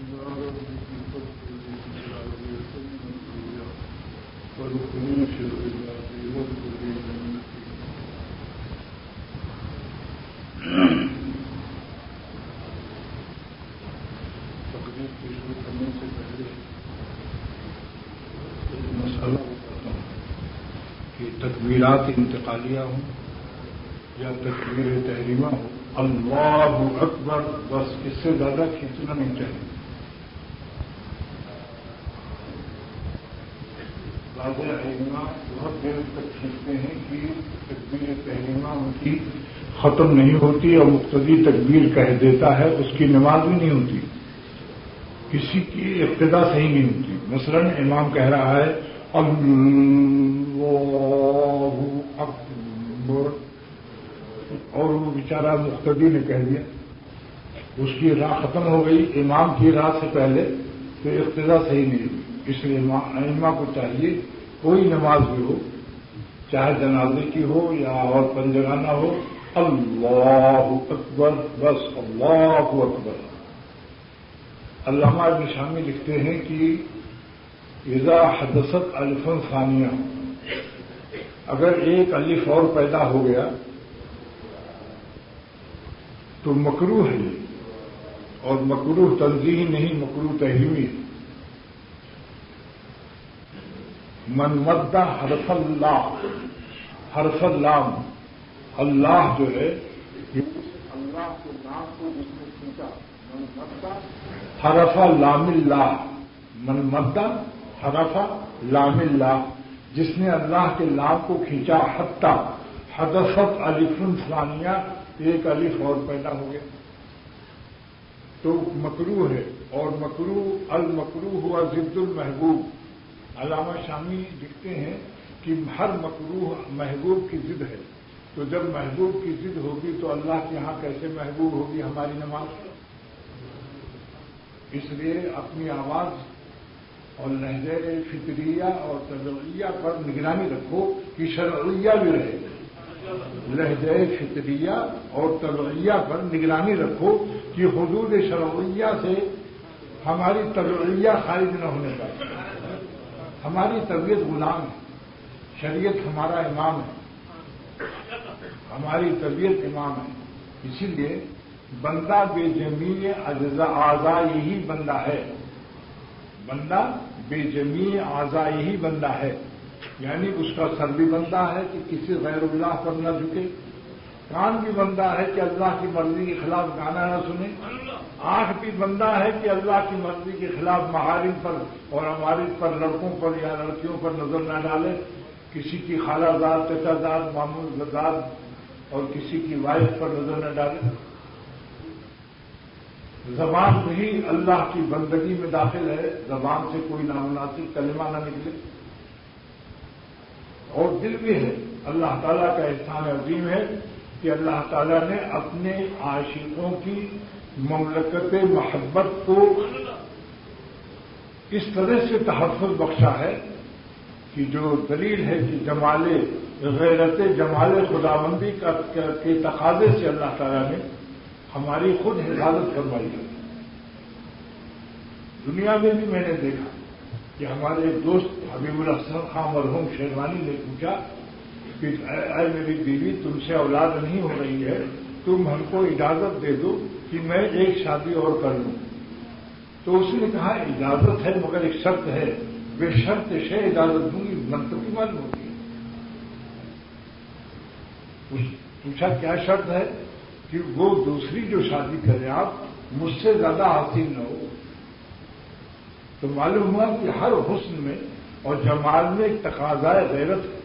تقریر کی شروع کرنے سے پہلے ایک مسئلہ بتاتا ہوں کہ تکبیرات انتقالیہ ہوں یا تکبیر تحریمہ ہو، اللہ اکبر بس، اس سے زیادہ کھینچنا نہیں چاہیے. بعض ائمہ بہت دیر تک کھینچتے ہیں کہ تکبیر تحریمہ ان کی ختم نہیں ہوتی اور مقتدی تکبیر کہہ دیتا ہے، اس کی نماز بھی نہیں ہوتی، کسی کی ابتدا صحیح نہیں ہوتی. مثلاً امام کہہ رہا ہے اللہ اکبر اور وہ بیچارہ مقتدی نے کہہ دیا، اس کی راہ ختم ہو گئی امام کی راہ سے پہلے، تو ابتدا صحیح نہیں ہوئی. اس لیے ائمہ کو چاہیے کوئی نماز بھی ہو، چاہے جنازے کی ہو یا اور پنجگانہ ہو، اللہ اکبر بس، اللہ اکبر. علامہ ابن شامی لکھتے ہیں کہ اذا حدثت الف ثانیہ، اگر ایک الف اور پیدا ہو گیا تو مکروہ ہے، اور مکروہ تنزیہی نہیں، مکروہ تحریمی ہے. من مد حرف اللہ، حرف اللام، اللہ جو ہے اللہ کے نام کو جس نے کھینچا، من مد حرف لام اللہ، من مد حرف لام اللہ، جس نے اللہ کے لام کو کھینچا، حتی حدثت الف ثانیہ، ایک الف اور پیدا ہو گیا تو مکروہ ہے. اور مکروہ المکروہ ہوا ضد المحبوب. علامہ شامی لکھتے ہیں کہ ہر مکروہ محبوب کی ضد ہے، تو جب محبوب کی ضد ہوگی تو اللہ کے ہاں کیسے محبوب ہوگی ہماری نماز؟ اس لیے اپنی آواز اور لہجہ فطریہ اور طبعیہ پر نگرانی رکھو کہ شرعیہ بھی رہے. لہجہ فطریہ اور طبعیہ پر نگرانی رکھو کہ حدود شرعیہ سے ہماری طبعیہ خارج نہ ہونے پائے. ہماری طبیعت غلام ہے، شریعت ہمارا امام ہے، ہماری طبیعت امام ہے. اسی لیے بندہ بے جمیع اعضاء ہی بندہ ہے، بندہ بے جمیع اعضاء ہی بندہ ہے. یعنی اس کا سر بھی بندہ ہے کہ کسی غیر اللہ پر نہ جھکے، کان بھی بندہ ہے کہ اللہ کی مرضی کے خلاف گانا نہ سنے، آنکھ بھی بندہ ہے کہ اللہ کی مرضی کے خلاف محارم پر اور عوارض پر، لڑکوں پر یا لڑکیوں پر نظر نہ ڈالے، کسی کی خالہ زاد، چچا زاد، ماموں زاد اور کسی کی وائف پر نظر نہ ڈالے. زبان بھی اللہ کی بندگی میں داخل ہے، زبان سے کوئی نامناسب کلمہ نہ نکلے. اور دل بھی ہے. اللہ تعالیٰ کا احسان عظیم ہے کہ اللہ تعالیٰ نے اپنے عاشقوں کی مملکت محبت کو اس طرح سے تحفظ بخشا ہے کہ جو دلیل ہے کہ جمال غیرت، جمال خداوندی کے تقاضے سے اللہ تعالیٰ نے ہماری خود حفاظت فرمائی ہے. دنیا میں بھی میں نے دیکھا کہ ہمارے ایک دوست حبیب الحسن خان مرحوم شیروانی نے پوچھا کہ اے میری بیوی، تم سے اولاد نہیں ہو رہی ہے، تم ہم کو اجازت دے دو کہ میں ایک شادی اور کر لوں. تو اس نے کہا اجازت ہے مگر ایک شرط ہے، بے شرط شے اجازت دوں گی. منطقی معلوم ہوتی ہے. پوچھا کیا شرط ہے؟ کہ وہ دوسری جو شادی کریں آپ مجھ سے زیادہ حاصل نہ ہو. تو معلوم ہوا کہ ہر حسن میں اور جمال میں ایک تقاضا غیرت ہے.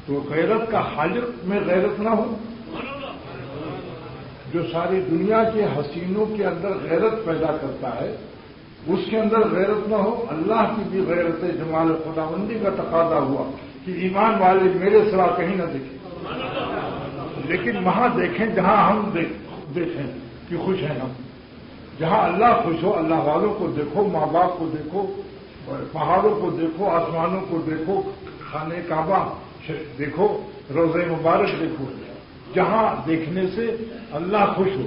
تو غیرت کا حاجت میں غیرت نہ ہو. جو ساری دنیا کے حسینوں کے اندر غیرت پیدا کرتا ہے اس کے اندر غیرت نہ ہو. اللہ کی بھی غیرت جمال خداوندی کا تقاضا ہوا کہ ایمان والے میرے سوا کہیں نہ دیکھیں، لیکن وہاں دیکھیں جہاں ہم دیکھیں کہ خوش ہیں ہم. جہاں اللہ خوش ہو، اللہ والوں کو دیکھو، ماں باپ کو دیکھو، پہاڑوں کو دیکھو، آسمانوں کو دیکھو، خانہ کعبہ دیکھو، روضہ مبارک دیکھو. جہاں دیکھنے سے اللہ خوش ہو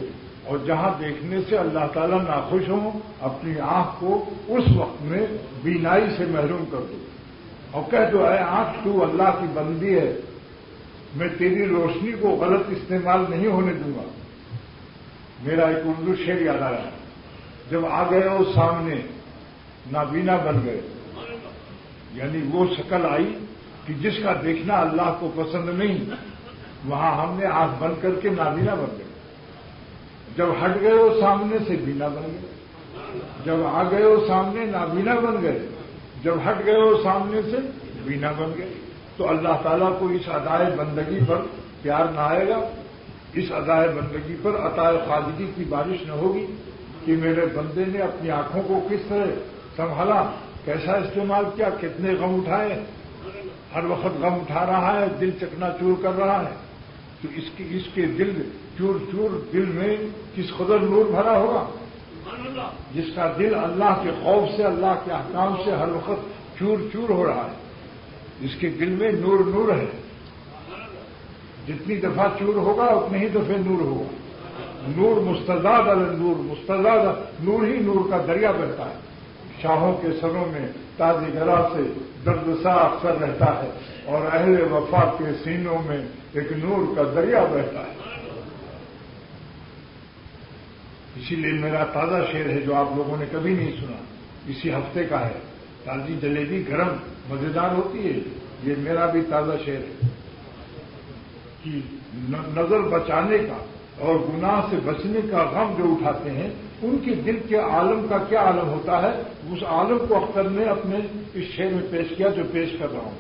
اور جہاں دیکھنے سے اللہ تعالیٰ ناخوش ہوں اپنی آنکھ کو اس وقت میں بینائی سے محروم کر دو اور کہہ دو اے آنکھ تو اللہ کی بندی ہے، میں تیری روشنی کو غلط استعمال نہیں ہونے دوں گا۔ میرا ایک اردو شعر یاد آ رہا ہے، جب آ گئے وہ سامنے نابینا بن گئے، یعنی وہ شکل آئی کہ جس کا دیکھنا اللہ کو پسند نہیں، وہاں ہم نے آنکھ بند کر کے نابینا بن گئے۔ جب ہٹ گئے وہ سامنے سے بینا بن گئے، جب آ گئے وہ سامنے نابینا بن گئے، جب ہٹ گئے وہ سامنے سے بینا بن گئے۔ تو اللہ تعالیٰ کو اس ادائے بندگی پر پیار نہ آئے گا، اس ادائے بندگی پر عطائے خواجگی کی بارش نہ ہوگی کہ میرے بندے نے اپنی آنکھوں کو کس طرح سنبھالا، کیسا استعمال کیا، کتنے غم اٹھائے، ہر وقت غم اٹھا رہا ہے، دل چکنا چور کر رہا ہے۔ تو اس کے دل چور چور دل میں کس قدر نور بھرا ہوگا، جس کا دل اللہ کے خوف سے، اللہ کے احکام سے ہر وقت چور چور ہو رہا ہے، اس کے دل میں نور نور ہے۔ جتنی دفعہ چور ہوگا اتنی ہی دفعہ نور ہوگا۔ نور مستزاد نور، مستزاد نور ہی نور کا دریا بہتا ہے۔ شاہوں کے سروں میں تاج گرا سے درد سا اکثر رہتا ہے، اور اہل وفا کے سینوں میں ایک نور کا دریا بہتا ہے۔ اسی لیے میرا تازہ شعر ہے جو آپ لوگوں نے کبھی نہیں سنا، اسی ہفتے کا ہے۔ تازی جلیبی گرم مزیدار ہوتی ہے، یہ میرا بھی تازہ شعر ہے کہ نظر بچانے کا اور گناہ سے بچنے کا غم جو اٹھاتے ہیں، ان کے دل کے عالم کا کیا عالم ہوتا ہے، اس عالم کو اختر نے اپنے اس شعر میں پیش کیا جو پیش کر رہا ہوں۔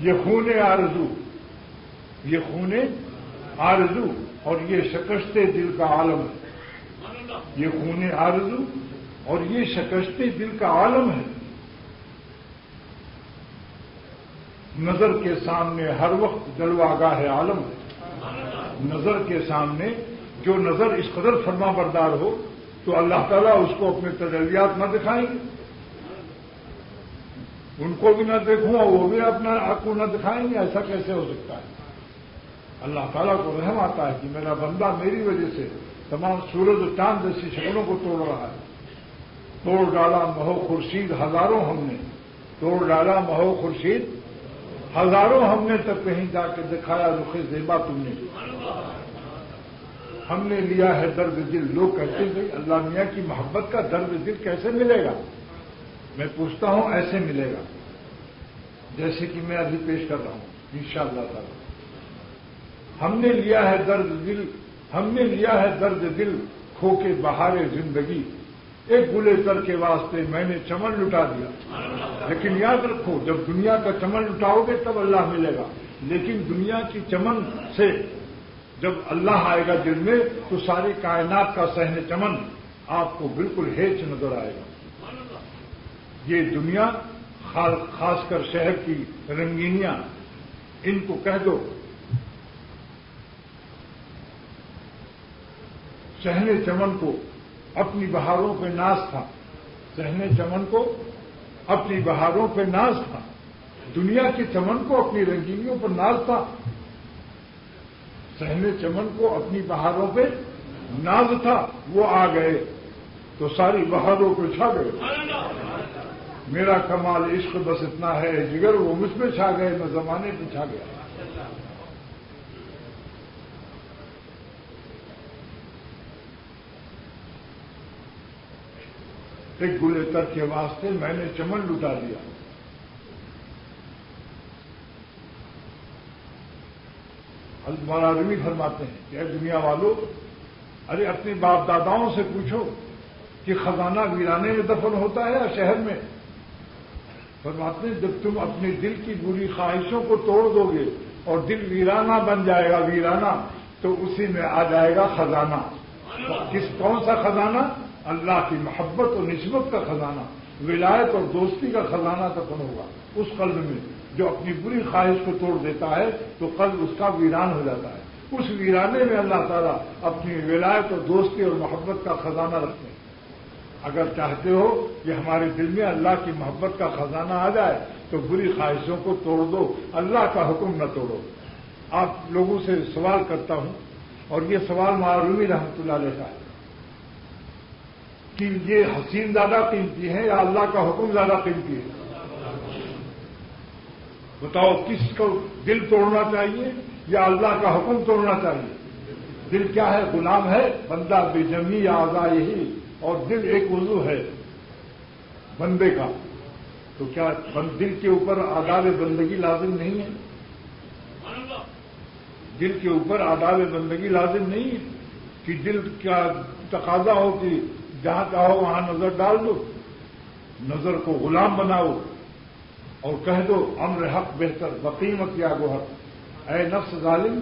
یہ خون آرزو، یہ خون آرزو اور یہ شکست دل کا عالم ہے۔ یہ خون آرزو اور یہ شکست دل کا عالم ہے۔ نظر کے سامنے ہر وقت جلوہ گاہ ہے عالم ہے۔ نظر کے سامنے جو نظر اس قدر فرما بردار ہو تو اللہ تعالیٰ اس کو اپنے تجلیات نہ دکھائیں گے، ان کو بھی نہ دیکھوں اور وہ بھی اپنا آنکھوں نہ دکھائیں گے، ایسا کیسے ہو سکتا ہے؟ اللہ تعالیٰ کو رحم آتا ہے کہ میرا بندہ میری وجہ سے تمام سورج و چاند جیسی شکلوں کو توڑ رہا ہے۔ توڑ ڈالا مہو خورشید ہزاروں ہم نے، توڑ ڈالا مہو خورشید ہزاروں ہم نے، تب کہیں جا کے دکھایا رخ زیبا تم نے۔ ہم نے لیا ہے درد دل، لوگ کہتے ہیں اللہ میاں کی محبت کا درد دل کیسے ملے گا؟ میں پوچھتا ہوں ایسے ملے گا جیسے کہ میں ابھی پیش کر رہا ہوں انشاءاللہ تعالی۔ ہم نے لیا ہے درد دل، ہم نے لیا ہے درد دل، کھو کے بہار زندگی، ایک گلے تر کے واسطے میں نے چمن لٹا دیا۔ لیکن یاد رکھو جب دنیا کا چمن لٹاؤ گے تب اللہ ملے گا، لیکن دنیا کی چمن سے جب اللہ آئے گا دل میں تو ساری کائنات کا صحن چمن آپ کو بالکل ہیچ نظر آئے گا۔ یہ دنیا خاص کر شہر کی رنگینیاں، ان کو کہہ دو صحن چمن کو اپنی بہاروں پہ ناز تھا، صحن چمن کو اپنی بہاروں پہ ناز تھا، دنیا کے چمن کو اپنی رنگینیوں پر ناز تھا، صحن چمن کو اپنی بہاروں پہ ناز تھا، وہ آ گئے تو ساری بہاروں پہ چھا گئے۔ میرا کمال عشق بس اتنا ہے جگر، وہ مجھ پہ چھا گئے، میں زمانے پہ چھا گیا۔ ایک گلے تر کے واسطے میں نے چمن لٹا دیا۔ مولانا رومی فرماتے ہیں کہ اے دنیا والو، ارے اپنے باپ داداؤں سے پوچھو کہ خزانہ ویرانے میں دفن ہوتا ہے یا شہر میں؟ فرماتے ہیں جب تم اپنے دل کی بری خواہشوں کو توڑ دو گے اور دل ویرانہ بن جائے گا، ویرانہ، تو اسی میں آ جائے گا خزانہ۔ کون سا خزانہ؟ اللہ کی محبت اور نسبت کا خزانہ، ولایت اور دوستی کا خزانہ دفن ہوگا اس قلب میں جو اپنی بری خواہش کو توڑ دیتا ہے تو قلب اس کا ویران ہو جاتا ہے۔ اس ویرانے میں اللہ تعالیٰ اپنی ولایت اور دوستی اور محبت کا خزانہ رکھتے ہیں۔ اگر چاہتے ہو کہ ہمارے دل میں اللہ کی محبت کا خزانہ آ جائے تو بری خواہشوں کو توڑ دو، اللہ کا حکم نہ توڑو۔ آپ لوگوں سے سوال کرتا ہوں، اور یہ سوال معروی رحمۃ اللہ علیہ کا ہے کہ یہ حسین زیادہ قیمتی ہے یا اللہ کا حکم زیادہ قیمتی ہے؟ بتاؤ، کس کو دل توڑنا چاہیے یا اللہ کا حکم توڑنا چاہیے؟ دل کیا ہے؟ غلام ہے، بندہ بے جمی اعضاء ہی، اور دل ایک عضو ہے بندے کا. تو کیا دل کے اوپر آداب بندگی لازم نہیں ہے؟ دل کے اوپر آداب بندگی لازم نہیں ہے کہ دل کا تقاضا ہو کہ جہاں چاہو وہاں نظر ڈال دو، نظر کو غلام بناؤ اور کہہ دو امر حق بہتر بقیمت یا گوہر. اے نفس ظالم،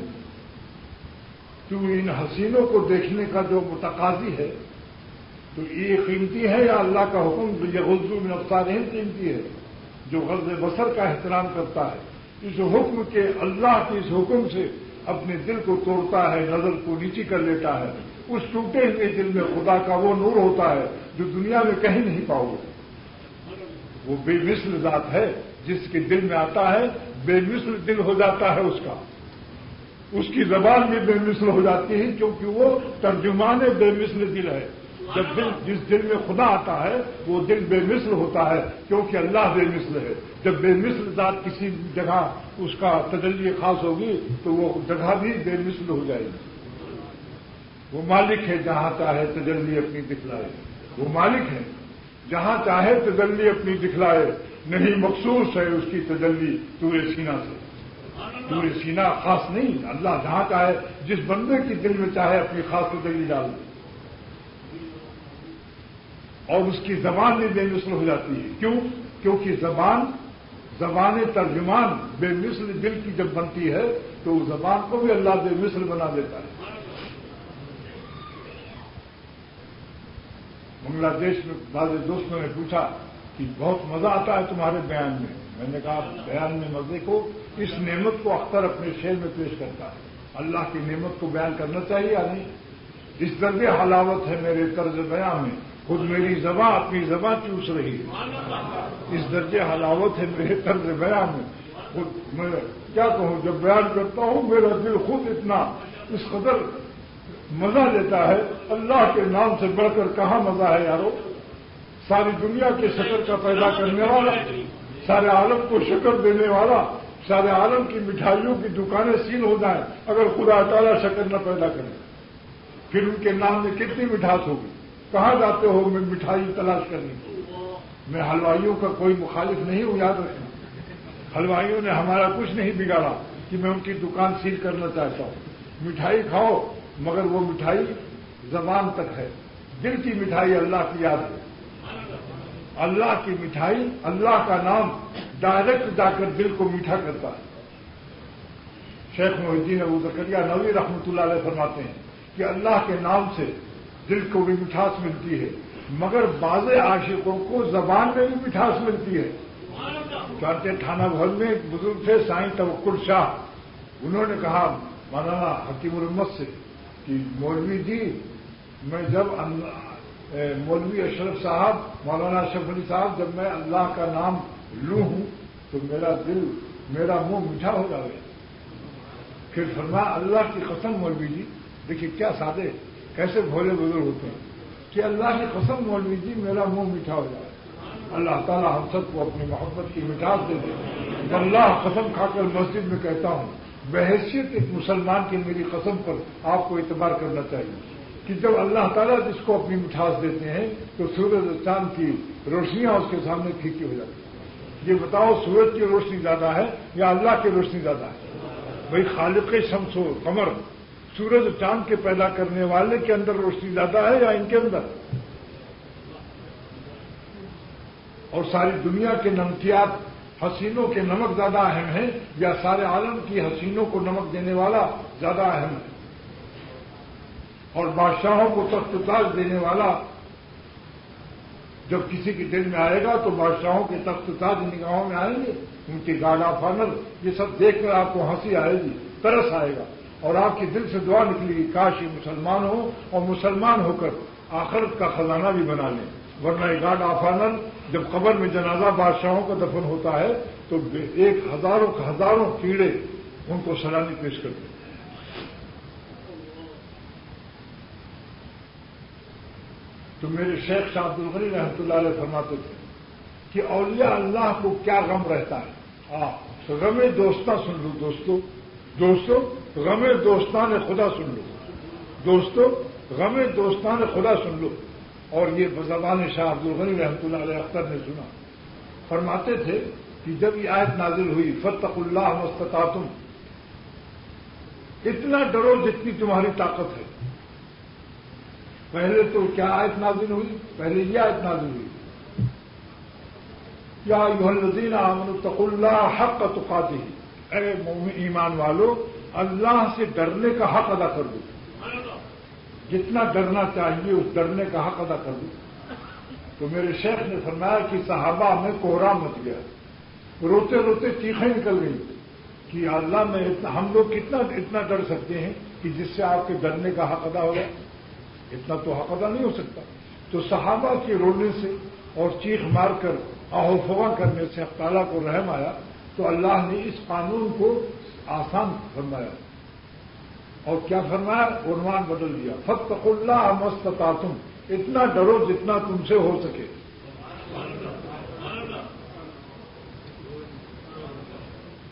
تو ان حسینوں کو دیکھنے کا جو متقاضی ہے تو یہ قیمتی ہے یا اللہ کا حکم یغضوا من ابصارہم قیمتی ہے؟ جو غض بصر کا احترام کرتا ہے، اس حکم کے، اللہ کے اس حکم سے اپنے دل کو توڑتا ہے، نظر کو نیچی کر لیتا ہے، اس ٹوٹے ہوئے دل میں خدا کا وہ نور ہوتا ہے جو دنیا میں کہیں نہیں پاؤ گے. وہ بے مثل ذات ہے، جس کے دل میں آتا ہے بے مثل دل ہو جاتا ہے. اس کی زبان بھی بے مثل ہو جاتی ہے، کیونکہ وہ ترجمان بے مثل دل ہے. جس دل میں خدا آتا ہے وہ دل بے مثل ہوتا ہے، کیونکہ اللہ بے مثل ہے. جب بے مثل ذات کسی جگہ اس کا تجلی خاص ہوگی تو وہ جگہ بھی بے مثل ہو جائے گی. وہ مالک ہے، جہاں چاہے تجلی اپنی دکھلائے. وہ مالک ہے، جہاں چاہے تجلی اپنی دکھلائے. نہیں مخصوص ہے اس کی تجلی طور سینہ سے. طور سینہ خاص نہیں، اللہ جہاں چاہے، جس بندے کی دل میں چاہے اپنی خاص تجلی ڈال دے. اور اس کی زبان بھی بے مثل ہو جاتی ہے. کیوں؟ کیونکہ زبان ترجمان بے مثل دل کی جب بنتی ہے تو اس زبان کو بھی اللہ بے مثل بنا دیتا ہے. بنگلہ دیش میں بعض دوستوں نے پوچھا کہ بہت مزہ آتا ہے تمہارے بیان میں. میں نے کہا بیان میں مزے کو، اس نعمت کو اختر اپنے شعر میں پیش کرتا ہے. اللہ کی نعمت کو بیان کرنا چاہیے یا نہیں؟ اس درجے حلاوت ہے میرے طرز بیان میں، خود میری زبان اپنی زبان چوس رہی ہے. اس درجے حلاوت ہے میرے طرز بیان میں. خود میں کیا کہوں، جب بیان کرتا ہوں میرا دل خود اتنا اس قدر مزہ دیتا ہے. اللہ کے نام سے بڑھ کر کہاں مزہ ہے یارو. ساری دنیا کے شکر کا پیدا کرنے والا، سارے عالم کو شکر دینے والا، سارے عالم کی مٹھائیوں کی دکانیں سیل ہو جائیں اگر خدا تعالیٰ شکر نہ پیدا کرے، پھر ان کے نام میں کتنی مٹھاس ہوگی. کہاں جاتے ہو میں مٹھائی تلاش کرنے کی؟ میں حلوائیوں کا کوئی مخالف نہیں ہوں، یاد رکھنا. حلوائیوں نے ہمارا کچھ نہیں بگاڑا کہ میں ان کی دکان سیل کرنا چاہتا ہوں. مٹھائی کھاؤ، مگر وہ مٹھائی زبان تک ہے. دل کی مٹھائی اللہ کی یاد ہے. اللہ کی مٹھائی، اللہ کا نام ڈائریکٹ جا کر دل کو میٹھا کرتا ہے. شیخ محی الدین ابو زکریا نووی رحمۃ اللہ علیہ فرماتے ہیں کہ اللہ کے نام سے دل کو بھی مٹھاس ملتی ہے، مگر بعض عاشقوں کو زبان میں بھی مٹھاس ملتی ہے. چانتے تھانہ بھر میں ایک بزرگ تھے سائیں توکل شاہ. انہوں نے کہا مولانا حکیم الامت سے کہ مولوی جی، میں جب مولوی اشرف صاحب، مولانا اشرف علی صاحب، جب میں اللہ کا نام لوں ہوں تو میرا دل، میرا منہ میٹھا ہو جائے. پھر فرمایا اللہ کی قسم مولوی جی، دیکھیے کیا سادے، کیسے بھولے بزرگ ہوتے ہیں، کہ اللہ کی قسم مولوی جی میرا منہ میٹھا ہو جائے. اللہ تعالیٰ ہم سب کو اپنی محبت کی مٹھاس دے دے. اللہ قسم کھا کر مسجد میں کہتا ہوں، بحیثیت ایک مسلمان کی میری قسم پر آپ کو اعتبار کرنا چاہیے کہ جب اللہ تعالیٰ جس کو اپنی مٹھاس دیتے ہیں تو سورج اور چاند کی روشنیاں اس کے سامنے پھیکی ہو جاتی ہیں. یہ بتاؤ سورج کی روشنی زیادہ ہے یا اللہ کی روشنی زیادہ ہے؟ بھائی خالق شمس و قمر، سورج اور چاند کے پیدا کرنے والے کے اندر روشنی زیادہ ہے یا ان کے اندر؟ اور ساری دنیا کے نمکیات حسینوں کے نمک زیادہ اہم ہیں یا سارے عالم کی حسینوں کو نمک دینے والا زیادہ اہم ہے؟ اور بادشاہوں کو تخت تاج دینے والا جب کسی کے دل میں آئے گا تو بادشاہوں کے تخت تاج نگاہوں میں آئیں گے، ان کی گارڈ آف آنر، یہ سب دیکھ کر آپ کو ہنسی آئے گی، ترس آئے گا، اور آپ کے دل سے دعا نکلے گی کاش یہ مسلمان ہو اور مسلمان ہو کر آخرت کا خزانہ بھی بنا لیں. ورنہ گارڈ آف آنر جب قبر میں جنازہ بادشاہوں کا دفن ہوتا ہے تو ایک ہزاروں کیڑے ان کو سلامی پیش کرتے ہیں۔ تو میرے شیخ شاہ عبد الغنی رحمۃ اللہ علیہ فرماتے تھے کہ اولیاء اللہ کو کیا غم رہتا ہے۔ غم دوستاں سن لو دوستو غم دوستان خدا سن لو دوستو غم دوستان خدا سن لو۔ اور یہ بزبان شاہ عبد الغنی رحمۃ اللہ علیہ اختر نے سنا، فرماتے تھے کہ جب یہ آیت نازل ہوئی فاتقوا اللہ ما استطعتم، اتنا ڈرو جتنی تمہاری طاقت ہے۔ پہلے تو کیا آیت نازل ہوئی؟ پہلے یہ آیت نازل ہوئی یا ایھا الذین آمنوا اتقوا اللہ حق تقاتہ، اے ایمان والو اللہ سے ڈرنے کا حق ادا کر دو، جتنا ڈرنا چاہیے اس ڈرنے کا حق ادا کر دو۔ تو میرے شیخ نے فرمایا کہ صحابہ میں کوہرام مچ گیا، روتے روتے چیخیں نکل گئی کہ اللہ میں ہم لوگ اتنا ڈر سکتے ہیں کہ جس سے آپ کے ڈرنے کا حق ادا ہو جائے؟ اتنا تو حق ادا نہیں ہو سکتا۔ تو صحابہ کے رونے سے اور چیخ مار کر آہو فغاں کرنے سے اللہ تعالیٰ کو رحم آیا، تو اللہ نے اس قانون کو آسان فرمایا اور کیا فرمایا؟ عنوان بدل دیا، فاتقوا اللہ ما استطعتم، اتنا ڈرو جتنا تم سے ہو سکے۔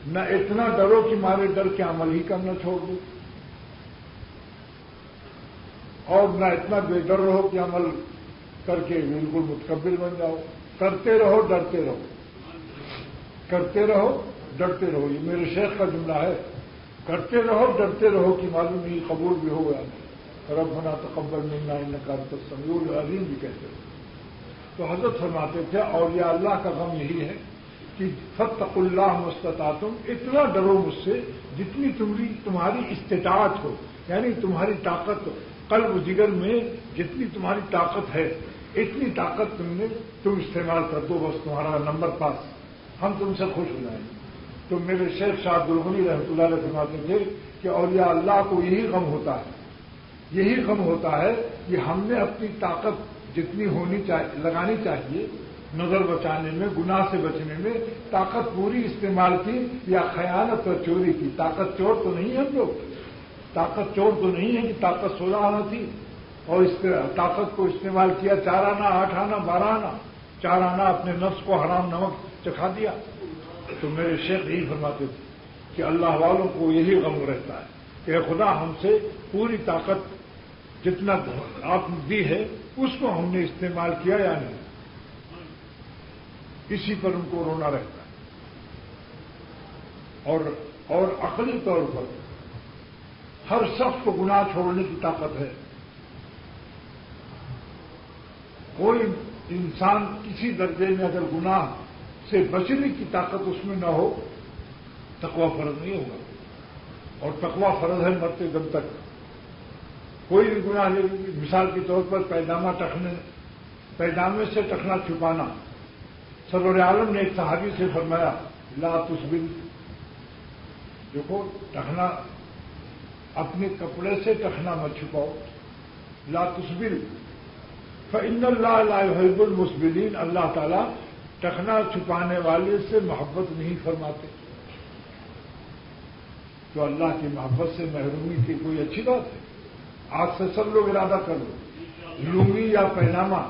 نہ اتنا ڈرو کہ مارے ڈر کے عمل ہی کرنا چھوڑ دو، اور نہ اتنا بے ڈر رہو کہ عمل کر کے بالکل متکبر بن جاؤ۔ کرتے رہو ڈرتے رہو، کرتے رہو ڈرتے رہو، یہ میرے شیخ کا جملہ ہے۔ کرتے رہو ڈرتے رہو کہ معلوم نہیں قبول بھی ہو یا نہیں۔ ربنا تقبل منا انک انت السمیع العلیم بھی کہتے ہو۔ تو حضرت فرماتے تھے اولیاء اللہ کا غم یہی ہے کہ فاتقوا اللہ ما استطعتم، اتنا ڈرو مجھ سے جتنی تمہاری استطاعت ہو، یعنی تمہاری طاقت ہو، قلب و جگر میں جتنی تمہاری طاقت ہے اتنی طاقت تم استعمال کر دو، بس تمہارا نمبر پاس، ہم تم سے خوش ہو جائیں گے۔ تو میرے شیخ شاہ عبد الغنی رحمۃ اللہ علیہ فرماتے تھے کہ اولیاء اللہ کو یہی غم ہوتا ہے، یہی غم ہوتا ہے کہ ہم نے اپنی طاقت جتنی لگانی چاہیے نظر بچانے میں، گناہ سے بچنے میں، طاقت پوری استعمال کی یا خیانت اور چوری کی۔ طاقت چور تو نہیں ہے ہم لوگ، طاقت چور تو نہیں ہے کہ طاقت 16 آنا تھی اور اس طاقت کو استعمال کیا 4 آنا 8 آنا 12 آنا، 4 آنا اپنے نفس کو حرام نمک چکھا دیا۔ تو میرے شیخ یہی فرماتے تھے کہ اللہ والوں کو یہی غم رہتا ہے کہ اے خدا ہم سے پوری طاقت جتنا آپ نے دی ہے اس کو ہم نے استعمال کیا یا نہیں، اسی پر ان کو رونا رہتا ہے۔ اور عقلی طور پر ہر شخص کو گناہ چھوڑنے کی طاقت ہے۔ کوئی انسان کسی درجے میں اگر گناہ سے بچنے کی طاقت اس میں نہ ہو، تقویٰ فرض نہیں ہوگا، اور تقویٰ فرض ہے مرتے دم تک۔ کوئی بھی گناہ لے لیجیے، مثال کے طور پر پیدامے سے ٹخنا چھپانا۔ سرور عالم نے ایک صحابی سے فرمایا لا تسبل، دیکھو ٹخنا اپنے کپڑے سے ٹخنا مت چھپاؤ، لا تسبل فإن اللہ لا يحب المسبلین، اللہ تعالیٰ ٹخنا چھپانے والے سے محبت نہیں فرماتے۔ تو اللہ کی محبت سے محرومی کی کوئی اچھی بات ہے؟ آج سے سب لوگ ارادہ کر لو، لنگی یا پیجامہ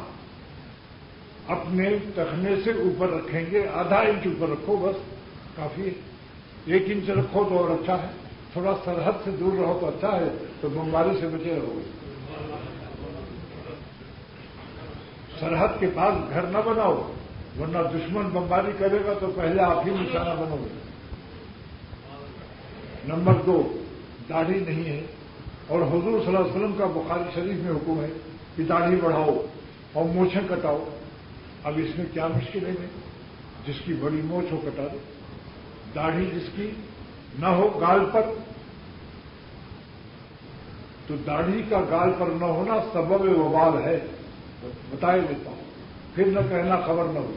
اپنے ٹخنے سے اوپر رکھیں گے، آدھا انچ اوپر رکھو بس کافی ہے، 1 انچ رکھو تو اور اچھا ہے، تھوڑا سرحد سے دور رہو تو اچھا ہے، تو بمباری سے بچے رہو گے۔ سرحد کے پاس گھر نہ بناؤ، ورنہ دشمن بمباری کرے گا تو پہلے آپ ہی نشانہ بنو گے۔ نمبر 2، داڑھی نہیں ہے، اور حضور صلی اللہ علیہ وسلم کا بخاری شریف میں حکم ہے کہ داڑھی بڑھاؤ اور مونچھیں کٹاؤ۔ اب اس میں کیا مشکل ہے؟ جس کی بڑی مونچھ ہو کٹا دو، داڑھی جس کی نہ ہو گال پر، تو داڑھی کا گال پر نہ ہونا سبب وبال ہے، بتائے دیتا ہوں، پھر نہ کہنا خبر نہ ہو۔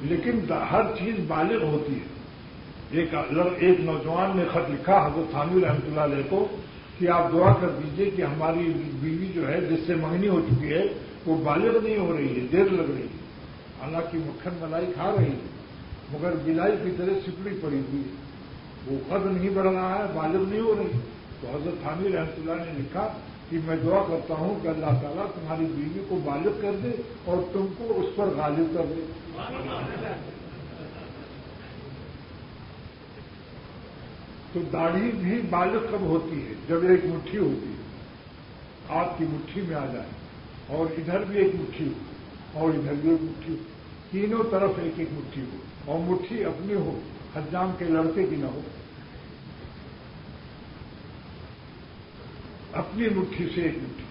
لیکن ہر چیز بالغ ہوتی ہے۔ ایک نوجوان نے خط لکھا حضرت تھانوی رحمۃ اللہ علیہ کو کہ آپ دعا کر دیجئے کہ ہماری بیوی جو ہے جس سے منگنی ہو چکی ہے وہ بالغ نہیں ہو رہی ہے، دیر لگ رہی ہے، حالانکہ مکھن ملائی کھا رہی ہے مگر بلائی کی طرح سپڑی پڑی ہوئی ہے۔ وہ قد نہیں بڑھ رہا ہے، بالغ نہیں ہو رہی، تو حضرت حامد رحمۃ اللہ نے لکھا کہ میں دعا کرتا ہوں کہ اللہ تعالیٰ تمہاری بیوی کو بالغ کر دے اور تم کو اس پر غالب کر دے۔ تو داڑھی بھی بالغ کب ہوتی ہے؟ جب ایک مٹھی ہوتی ہے، آپ کی مٹھی میں آ جائے، اور ادھر بھی ایک مٹھی ہو اور ادھر بھی ایک مٹھی ہو، تینوں طرف ایک ایک مٹھی ہو، اور مٹھی اپنی ہو، حجام کے لڑکے کی نہ ہو، اپنی مٹھی سے ایک مٹھی۔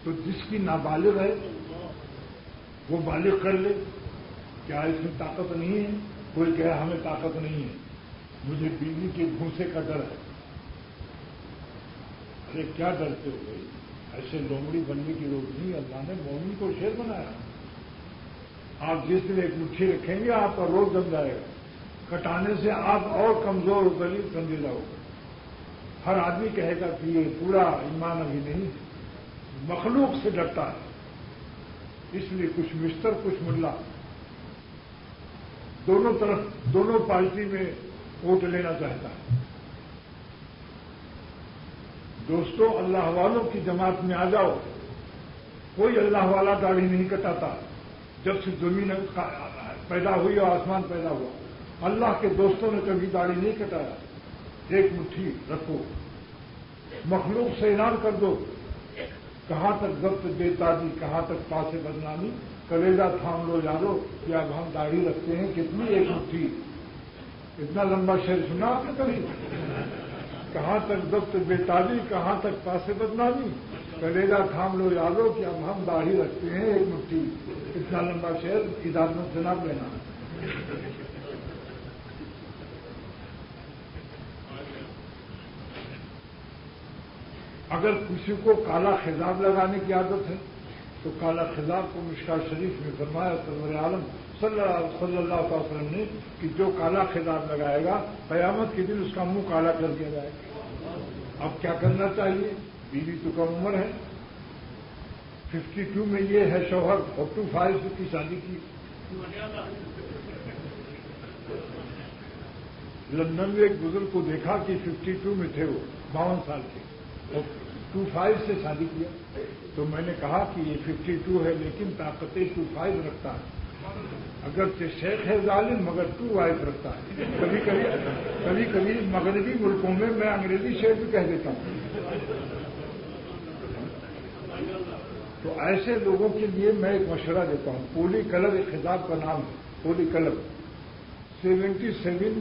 تو جس کی نابالغ ہے وہ بالغ کر لے، کیا اس میں طاقت نہیں ہے؟ کوئی کہے ہمیں طاقت نہیں ہے، مجھے بیوی کے گھونسے کا ڈر ہے۔ ارے کیا ڈرتے ہو بھائی؟ ایسے لومڑی بننے کی ضرورت نہیں، اللہ نے مومن کو شیر بنایا۔ آپ جس دن ایک مٹھی رکھیں گے آپ کا روز جم جائے گا، کٹانے سے آپ اور کمزور و ذلیل سمجھے جاؤ گے۔ ہر آدمی کہے گا کہ یہ پورا ایمان ابھی نہیں ہے، مخلوق سے ڈرتا ہے، اس لیے کچھ مستر کچھ ملا، دونوں طرف دونوں پارٹی میں ووٹ لینا چاہتا ہے۔ دوستو، اللہ والوں کی جماعت میں آ جاؤ۔ کوئی اللہ والا داڑھی نہیں کٹاتا جب سے زمین پیدا ہوئی اور آسمان پیدا ہوا۔ اللہ کے دوستوں نے کبھی داڑھی نہیں کٹایا۔ ایک مٹھی رکھو، مخلوق سے اعلان کر دو، کہاں تک ضبط بے تابی، کہاں تک پاس بدنامی، کلیجہ تھام لو یارو کہ اب ہم داڑھی رکھتے ہیں کتنی، ایک مٹھی۔ اتنا لمبا شعر سنا آپ نے کبھی؟ کہاں تک ضبط بے تابی، کہاں تک پاس بدنامی، کلیجہ تھام لو یارو کہ اب ہم داڑھی رکھتے ہیں ایک مٹھی۔ اتنا لمبا شعر اجازت جناب لینا۔ اگر کسی کو کالا خضاب لگانے کی عادت ہے تو کالا خضاب کو مشکات شریف میں فرمایا سرور عالم صلی اللہ علیہ وسلم نے کہ جو کالا خضاب لگائے گا قیامت کے دن اس کا منہ کالا کر دیا جائے گا۔ اب کیا کرنا چاہیے؟ بیوی تو کم عمر ہے، 52 میں یہ ہے شوہر، 45 کی شادی کی۔ لندن میں ایک بزرگ کو دیکھا کہ 52 میں تھے، وہ 52 سال کے، اور 25 سے شادی کیا۔ تو میں نے کہا کہ یہ 52 ہے لیکن طاقتیں 25 رکھتا ہے، اگرچہ شیخ ہے ظالم مگر 2 وائف رکھتا ہے۔ کبھی کبھی مغربی ملکوں میں میں انگریزی شعر بھی کہہ دیتا ہوں۔ تو ایسے لوگوں کے لیے میں ایک مشورہ دیتا ہوں، پولی کلر ایک خطاب کا نام ہے، پولی کلر 77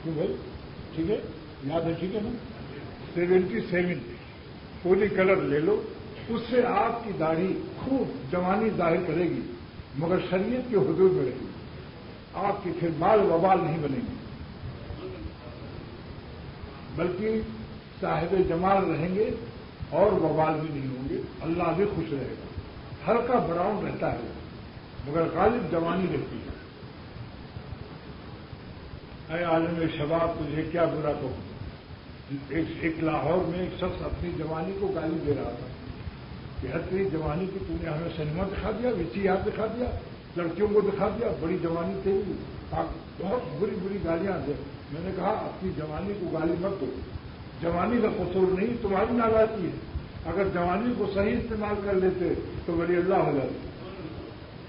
کیوں بھائی؟ ٹھیک ہے، یاد ہے؟ ٹھیک ہے نا؟ 77 پولی کلر لے لو، اس سے آپ کی داڑھی خوب جوانی ظاہر کرے گی مگر شریعت کے حدود میں رہے گی، آپ کی پھر بال وبال نہیں بنے گی، بلکہ صاحب جمال رہیں گے اور وبال بھی نہیں ہوں گے، اللہ بھی خوش رہے گا۔ ہلکا براؤن رہتا ہے مگر غالب جوانی رہتی ہے۔ اے عالم شباب تجھے کیا برا کہوں، ایک لاہور میں ایک شخص اپنی جوانی کو گالی دے رہا تھا کہ ہر تیری جوانی کی تم نے ہمیں سنیما دکھا دیا، VCR دکھا دیا، لڑکیوں کو دکھا دیا، بڑی جوانی تیری، بہت بری بری گالیاں دے۔ میں نے کہا اپنی جوانی کو گالی مت دو، جوانی کا قصور نہیں، تمہاری ناراضگی ہے۔ اگر جوانی کو صحیح استعمال کر لیتے تو ولی اللہ ہو جاتے۔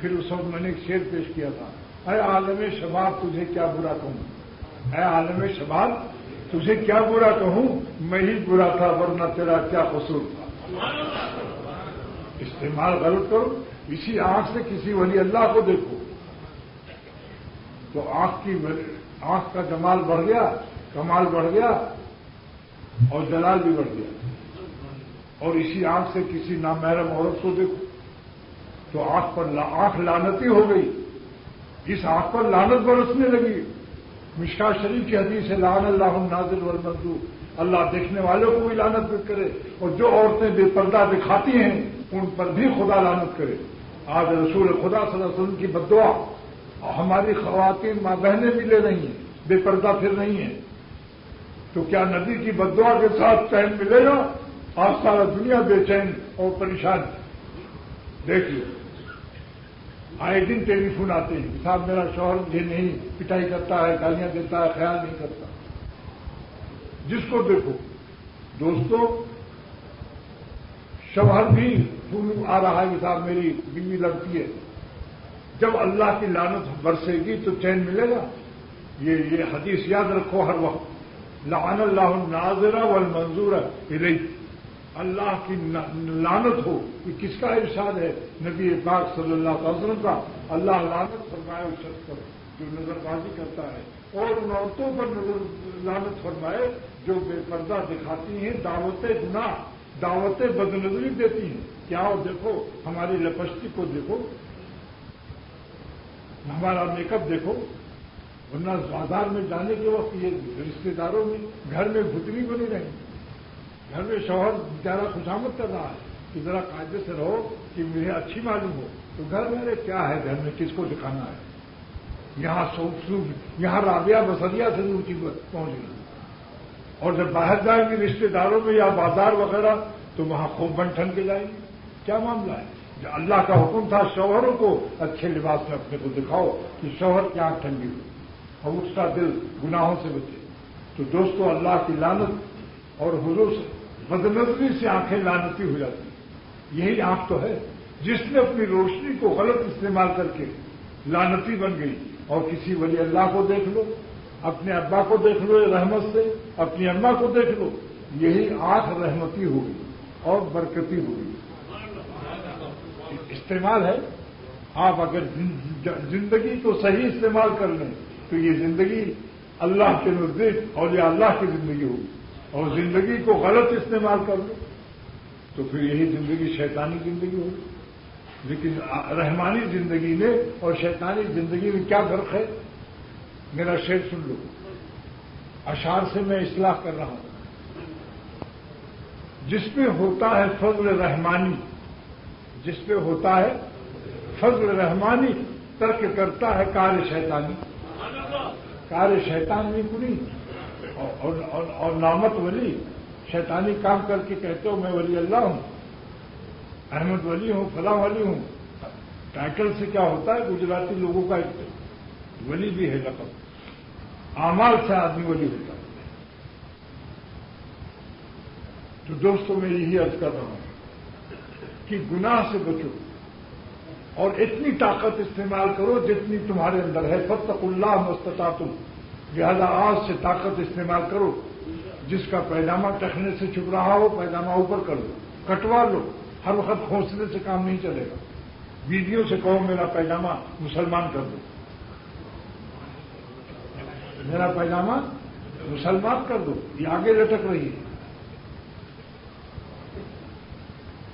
پھر اس وقت میں نے ایک شعر پیش کیا تھا، اے عالم شباب تجھے کیا برا کہوں، اے عالم شباب تجھے کیا برا کہوں، میں ہی برا تھا ورنہ تیرا کیا قصور تھا۔ استعمال غلط کرو، اسی آنکھ سے کسی ولی اللہ کو دیکھو تو آنکھ کا جمال بڑھ گیا، کمال بڑھ گیا اور جلال بھی بڑھ گیا، اور اسی آنکھ سے کسی نامحرم عورت کو دیکھو تو آنکھ لعنتی ہو گئی، اس آنکھ پر لعنت برسنے لگی۔ مشکات شریف کی حدیث ہے، لعن اللہ الناظر والمنظور، اللہ دیکھنے والوں کو بھی لعنت کرے اور جو عورتیں بے پردہ دکھاتی ہیں ان پر بھی خدا لعنت کرے۔ آج رسول خدا صلی اللہ علیہ وسلم کی بد دعا ہماری خواتین ماں بہنیں بھی لے رہی ہیں، بے پردہ پھر رہی ہیں، تو کیا نبی کی بد دعا کے ساتھ چین ملے گا؟ آج سارا دنیا بے چین اور پریشان۔ دیکھیے آئے دن ٹیلی فون آتے ہیں کہ صاحب میرا شوہر مجھے نہیں پٹائی کرتا ہے، گالیاں دیتا ہے، خیال نہیں کرتا. جس کو دیکھو دوستو، شوہر بھی فون آ رہا ہے کہ صاحب میری بیوی لڑتی ہے. جب اللہ کی لعنت برسے گی تو چین ملے گا. یہ حدیث یاد رکھو ہر وقت. لعن اللہ الناظر والمنظور الیہ. اللہ کی لعنت ہو. یہ کس کا ارشاد ہے؟ نبی پاک صلی اللہ علیہ وسلم کا. اللہ لعنت فرمائے اس شخص پر جو نظر بازی کرتا ہے، اور ان عورتوں پر لعنت فرمائے جو بے پردہ دکھاتی ہیں، دعوت گناہ، دعوت بدنظری دیتی ہیں. کیا ہو دیکھو، ہماری لپسٹک کو دیکھو، ہمارا میک اپ دیکھو. ورنہ بازار میں جانے کے وقت یہ رشتے داروں میں گھر میں گھٹنی بنی رہی. گھر میں شوہر بیچارہ خوشامد کر رہا ہے کہ ذرا قاعدے سے رہو کہ مجھے اچھی معلوم ہو. تو گھر میں کیا ہے؟ گھر میں کس کو دکھانا ہے؟ یہاں رابعہ بسریہ سے اونچی پہنچ گئی. اور جب باہر جائیں گے رشتے داروں میں یا بازار وغیرہ تو وہاں خوب بن ٹھن کے جائیں گے. کیا معاملہ ہے؟ جو اللہ کا حکم تھا شوہروں کو اچھے لباس میں اپنے کو دکھاؤ کہ شوہر کی آنکھ ٹھنڈی ہو اور اس کا دل گناہوں سے بچے. تو دوستو، اللہ کی لعنت اور حضور سے بدنظری سے آنکھیں لعنتی ہو جاتی. یہی آنکھ تو ہے جس نے اپنی روشنی کو غلط استعمال کر کے لعنتی بن گئی. اور کسی ولی اللہ کو دیکھ لو، اپنے ابا کو دیکھ لو رحمت سے، اپنی اماں کو دیکھ لو، یہی آنکھ رحمتی ہوگی اور برکتی ہوگی. استعمال ہے. آپ اگر زندگی کو صحیح استعمال کر لیں تو یہ زندگی اللہ کے نزدیک اولیاء اللہ کی زندگی ہوگی. اور زندگی کو غلط استعمال کر لیں تو پھر یہی زندگی شیطانی زندگی ہوگی. لیکن رحمانی زندگی میں اور شیطانی زندگی میں کیا فرق ہے؟ میرا شعر سن لو. اشعار سے میں اصلاح کر رہا ہوں. جس میں ہوتا ہے فضل رحمانی، جس پہ ہوتا ہے فضل رحمانی، ترک کرتا ہے کار شیطانی. کار شیطانی کنی اور نامت ولی. شیطانی کام کر کے کہتے ہو میں ولی اللہ ہوں، احمد ولی ہوں، فلاں ولی ہوں. ٹائٹل سے کیا ہوتا ہے؟ گجراتی لوگوں کا ایک ولی بھی ہے لقب. اعمال سے آدمی ولی ہوتا ہے. تو دوستوں میں یہی عرض کر رہا ہوں کہ گناہ سے بچو اور اتنی طاقت استعمال کرو جتنی تمہارے اندر ہے. فاتقوا اللہ ما استطعتم. لہذا آج سے طاقت استعمال کرو. جس کا پیجامہ ٹکنے سے چھپ رہا ہو پیجامہ اوپر کر لو، کٹوا لو. ہر وقت کھونسنے سے کام نہیں چلے گا. بیویوں سے کہو میرا پیجامہ مسلمان کر دو، میرا پیجامہ مسلمان کر دو. یہ آگے لٹک رہی ہے،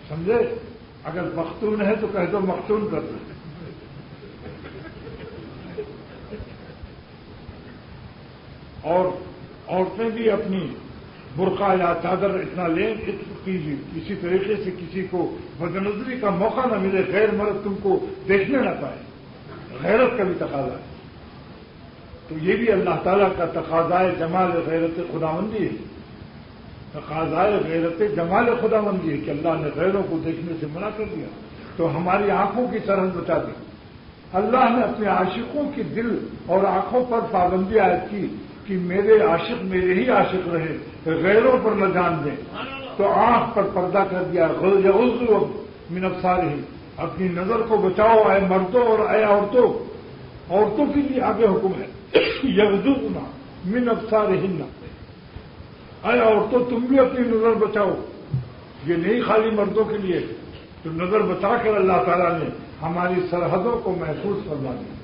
سمجھے؟ اگر مختون ہے تو کہہ دو مختون کر دو. اور عورتیں بھی اپنی برقع یا چادر اتنا لیں کیجیے کسی طریقے سے کسی کو بدنظری کا موقع نہ ملے، غیر مرد تم کو دیکھنے نہ پائے. غیرت کا بھی تقاضا ہے. تو یہ بھی اللہ تعالیٰ کا تقاضائے جمال غیرت خداوندی ہے. تقاضائے غیرت جمال خداوندی ہے کہ اللہ نے غیروں کو دیکھنے سے منع کر دیا تو ہماری آنکھوں کی سرحد بچا دی. اللہ نے اپنے عاشقوں کی دل اور آنکھوں پر پابندی عائد کی کہ میرے عاشق میرے ہی عاشق رہے، غیروں پر نہ جان دیں. تو آنکھ پر پردہ کر دیا. یغضوا من ابصارہم. اپنی نظر کو بچاؤ اے مردوں اور اے عورتوں. عورتوں کے لیے آگے حکم ہے یغضضن من ابصارہن. اے عورتوں تم بھی اپنی نظر بچاؤ. یہ نہیں خالی مردوں کے لیے. تو نظر بچا کر اللہ تعالیٰ نے ہماری سرحدوں کو محفوظ فرما دیا.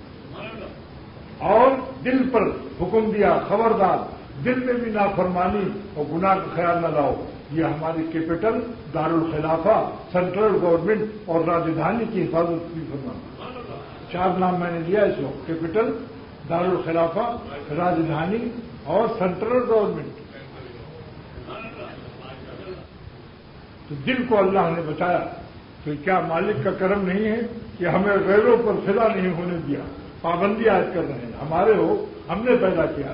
اور دل پر حکم دیا خبردار دل میں بھی نافرمانی اور گناہ کا خیال نہ لاؤ. یہ ہماری کیپٹل دارالخلافہ سینٹرل گورنمنٹ اور راجدھانی کی حفاظت بھی فرمانا. 4 نام میں نے لیا اس وقت: کیپٹل، دارالخلافہ، راجدھانی اور سینٹرل گورنمنٹ. تو دل کو اللہ نے بچایا. تو کیا مالک کا کرم نہیں ہے کہ ہمیں غیروں پر فدا نہیں ہونے دیا؟ پابندی عائد کر رہے ہیں. ہمارے ہو، ہم نے پیدا کیا.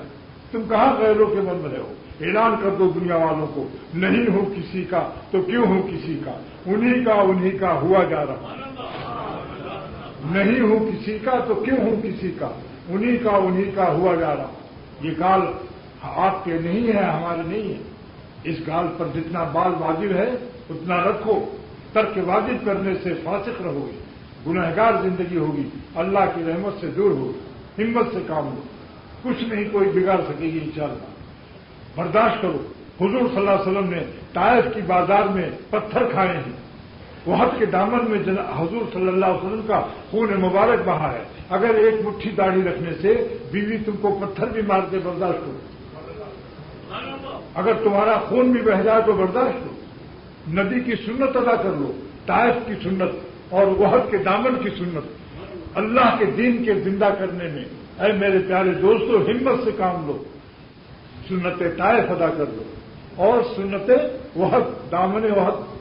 تم کہاں غیروں کے بن رہے ہو؟ اعلان کر دو دنیا والوں کو نہیں ہوں کسی کا تو کیوں ہوں کسی کا، انہی کا ہوا جا رہا. نہیں ہوں کسی کا تو کیوں ہوں کسی کا، انہی کا ہوا جا رہا. یہ گال آپ کے نہیں ہے، ہمارے نہیں ہے. اس گال پر جتنا بال واجب ہے اتنا رکھو. ترک واجب کرنے سے فاسق رہو گے، گنہگار زندگی ہوگی، اللہ کی رحمت سے دور ہوگی. ہمت سے کام لو، کچھ نہیں کوئی بگاڑ سکے گی انشاءاللہ. برداشت کرو. حضور صلی اللہ علیہ وسلم نے طائف کی بازار میں پتھر کھائے ہیں. وحد کے دامن میں حضور صلی اللہ علیہ وسلم کا خون مبارک بہا ہے. اگر ایک مٹھی داڑھی رکھنے سے بیوی تم کو پتھر بھی مارتے برداشت کرو. اگر تمہارا خون بھی بہ جائے تو برداشت کرو. نبی کی سنت ادا کر لو، طائف کی سنت اور وحد کے دامن کی سنت. اللہ کے دین کے زندہ کرنے میں اے میرے پیارے دوستو ہمت سے کام لو. سنت طائف ادا کر لو اور سنت وحد، دامن وحد.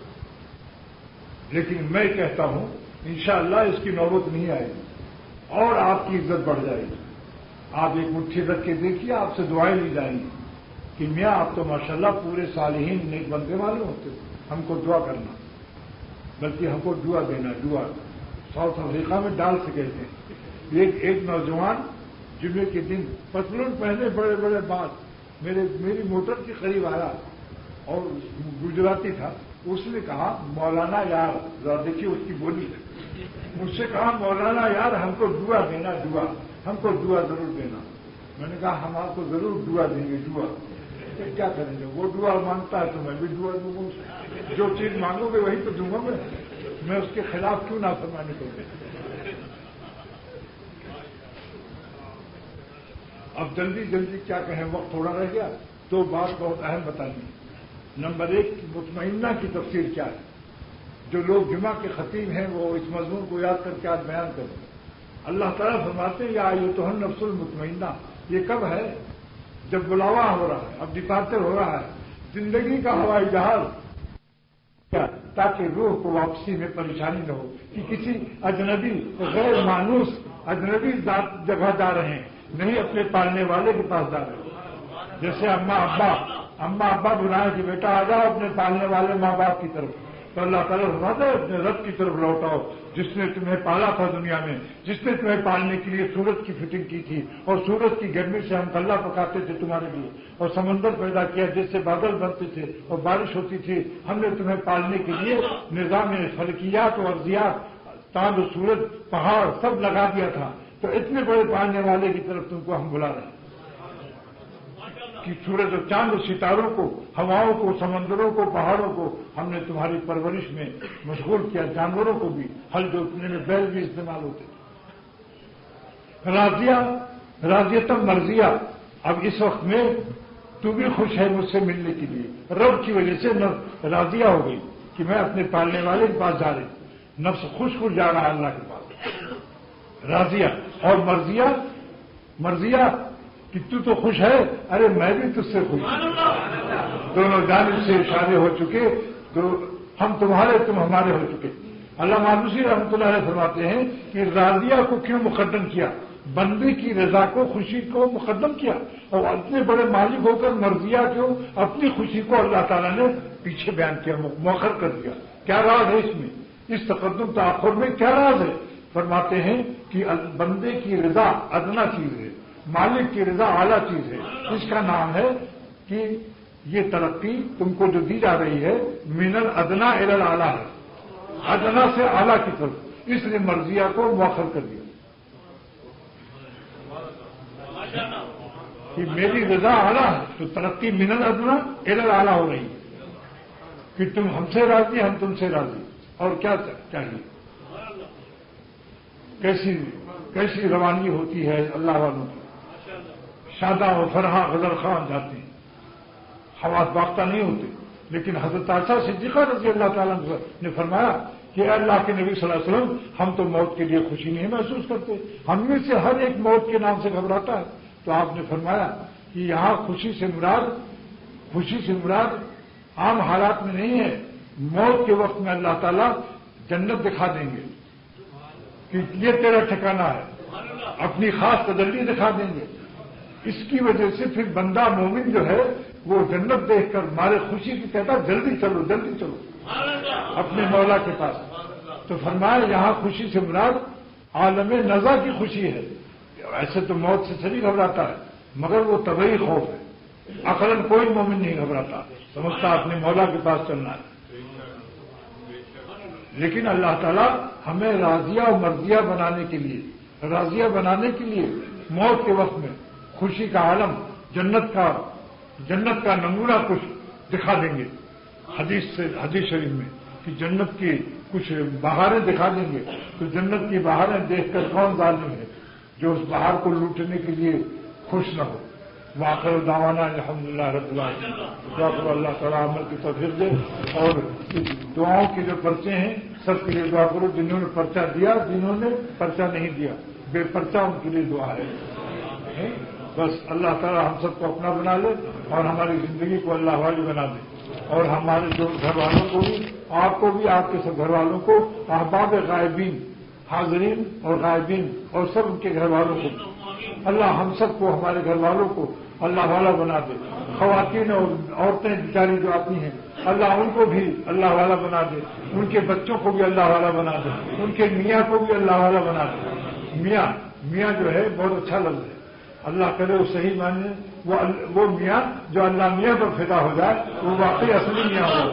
لیکن میں کہتا ہوں انشاءاللہ اس کی نوبت نہیں آئے گی اور آپ کی عزت بڑھ جائے گی. آپ ایک مٹھی رکھ کے دیکھیے، آپ سے دعائیں لی جائیں گی کہ میاں آپ تو ماشاءاللہ پورے صالحین نیک بندے والے ہوتے ہو، ہم کو دعا کرنا، بلکہ ہم کو دعا دینا. دعا ساؤتھ افریقہ میں ڈال سے گئے تھے. ایک نوجوان جمعے کے دن پتلون پہنے بڑے بڑے بال میری موٹر کے قریب آیا اور گجراتی تھا. اس نے کہا مولانا یار، ذرا دیکھیے اس کی بولی، مجھ سے کہا مولانا یار ہم کو دعا دینا، دعا ہم کو دعا ضرور دینا. میں نے کہا ہم آپ کو ضرور دعا دیں گے. دعا کیا کریں گے؟ وہ دعا مانگتا ہے تو میں بھی دعا دوں گا. جو چیز مانگو گے وہی تو دوں گا. میں اس کے خلاف کیوں نافرمانی کروں؟ اب جلدی جلدی کیا کہیں، وقت تھوڑا رہ گیا. تو بات بہت اہم بتانی. نمبر 1 مطمئنہ کی تفسیر کیا ہے؟ جو لوگ جمعہ کے خطیب ہیں وہ اس مضمون کو یاد کر کے آج بیان کریں. اللہ تعالیٰ فرماتے ہیں یا ایتھا النفس المطمئنہ. یہ کب ہے؟ جب بلاوا ہو رہا ہے، اب ڈپارچر ہو رہا ہے، زندگی کا ہوائی جہاز، تاکہ روح کو واپسی میں پریشانی نہ ہو کہ کسی اجنبی غیر مانوس اجنبی جگہ جا رہے ہیں، نہیں اپنے پالنے والے کے پاس جا رہے ہیں. جیسے اما ابا بلائیں کہ بیٹا آ جاؤ اپنے پالنے والے ماں باپ کی طرف، تو اللہ تعالیٰ فرماتا ہے اپنے رب کی طرف لوٹاؤ جس نے تمہیں پالا تھا دنیا میں، جس نے تمہیں پالنے کے لیے سورج کی فٹنگ کی تھی اور سورج کی گرمی سے ہم کلّا پکاتے تھے تمہارے لیے، اور سمندر پیدا کیا جس سے بادل بنتے تھے اور بارش ہوتی تھی. ہم نے تمہیں پالنے کے لیے نظام فلکیات اور ارضیات، چاند و سورج پہاڑ سب لگا دیا تھا. تو اتنے بڑے پالنے والے کی طرف تم کو ہم بلا رہے ہیں کہ سورج اور چاند و ستاروں کو، ہواؤں کو، سمندروں کو، پہاڑوں کو ہم نے تمہاری پرورش میں مشغول کیا. جانوروں کو بھی، ہل جوتنے میں بیل بھی استعمال ہوتے تھے. راضیتم مرضیہ. اب اس وقت میں تو بھی خوش ہے مجھ سے ملنے کے لیے، رب کی وجہ سے راضیہ ہو گئی کہ میں اپنے پالنے والے کے پاس جا رہی. نفس خوش جا رہا ہے اللہ کے پاس. راضیہ اور مرضیہ کہ تو خوش ہے، ارے میں بھی تجھ سے خوش ہوں. دونوں جانب سے اشارے ہو چکے، تو ہم تمہارے تم ہمارے ہو چکے. علامہ آلوسی رحمۃ اللہ علیہ فرماتے ہیں کہ راضیہ کو کیوں مقدم کیا؟ بندے کی رضا کو، خوشی کو مقدم کیا، اور اتنے بڑے مالک ہو کر مرضیہ کیوں؟ اپنی خوشی کو اللہ تعالیٰ نے پیچھے بیان کیا، مؤخر کر دیا. کیا راز ہے اس میں؟ اس تقدم تاخر میں کیا راز ہے؟ فرماتے ہیں کہ بندے کی رضا ادنا چیز ہے، مالک کی رضا اعلیٰ چیز ہے. اس کا نام ہے کہ یہ ترقی تم کو جو دی جا رہی ہے من الادنا الی الاعلیٰ ہے، ادنا سے اعلیٰ کی طرف. اس لیے مرضیہ کو مؤخر کر دیا کہ میری رضا اعلیٰ ہے، تو ترقی من الادنا الی الاعلیٰ ہو رہی ہے کہ تم ہم سے راضی، ہم تم سے راضی. اور کیا چاہیے؟ کیسی روانگی ہوتی ہے اللہ والوں کی. شاداں و فرحاں غزل خان جاتے ہیں، حواس باختہ نہیں ہوتے. لیکن حضرت عائشہ صدیقہ رضی اللہ تعالیٰ نے فرمایا کہ اے اللہ کے نبی صلی اللہ علیہ وسلم، ہم تو موت کے لیے خوشی نہیں محسوس کرتے، ہم میں سے ہر ایک موت کے نام سے گھبراتا ہے. تو آپ نے فرمایا کہ یہاں خوشی سے مراد عام حالات میں نہیں ہے. موت کے وقت میں اللہ تعالیٰ جنت دکھا دیں گے کہ یہ تیرا ٹھکانہ ہے، اپنی خاص تجلی دکھا دیں گے. اس کی وجہ سے پھر بندہ مومن جو ہے وہ جنت دیکھ کر مارے خوشی کی کہتا جلدی چلو اپنے مولا کے پاس. تو فرمایا یہاں خوشی سے مراد عالم نزا کی خوشی ہے. ایسے تو موت سے نہیں گھبراتا ہے، مگر وہ طبعی خوف ہے. عقلاً کوئی مومن نہیں گھبراتا، سمجھتا اپنے مولا کے پاس چلنا ہے. لیکن اللہ تعالیٰ ہمیں راضیہ و مرضیہ بنانے کے لیے، راضیہ بنانے کے لیے موت کے وقت میں خوشی کا عالم، جنت کا نمونہ کچھ دکھا دیں گے. حدیث شریف میں کہ جنت کی کچھ بہاریں دکھا دیں گے. تو جنت کی بہاریں دیکھ کر کون ظالم ہے جو اس بہار کو لوٹنے کے لیے خوش نہ ہو. وآخر دعوانا الحمدللہ رب العالمین. دعا کرو اللہ تعالیٰ عمل کی توفیق دے. اور دعاؤں کے جو پرچے ہیں سب کے لیے دعا کرو، جنہوں نے پرچہ دیا، جنہوں نے پرچہ نہیں دیا، بے پرچہ ان کے لیے دعا ہے. بس اللہ تعالیٰ ہم سب کو اپنا بنا لے اور ہماری زندگی کو اللہ والی بنا دے. اور ہمارے جو گھر والوں کو بھی، آپ کو بھی، آپ کے سب گھر والوں کو، احباب غائبین، حاضرین اور غائبین اور سب ان کے گھر والوں کو اللہ ہم سب کو، ہمارے گھر والوں کو اللہ والا بنا دے. خواتین اور عورتیں بیچاری جو آتی ہیں اللہ ان کو بھی اللہ والا بنا دے. ان کے بچوں کو بھی اللہ والا بنا دے. ان کے میاں کو بھی اللہ والا بنا دے. میاں جو ہے بہت اچھا لفظ ہے. اللہ کرے وہ صحیح معنی وہ میاں جو اللہ میاں پر فدا ہو جائے وہ واقعی اصلی میاں ہو.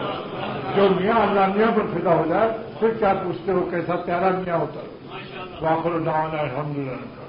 جو میاں اللہ میاں پر فدا ہو جائے پھر کیا پوچھتے ہو کیسا پیارا میاں ہوتا ہے. واخر دعوانا الحمدللہ.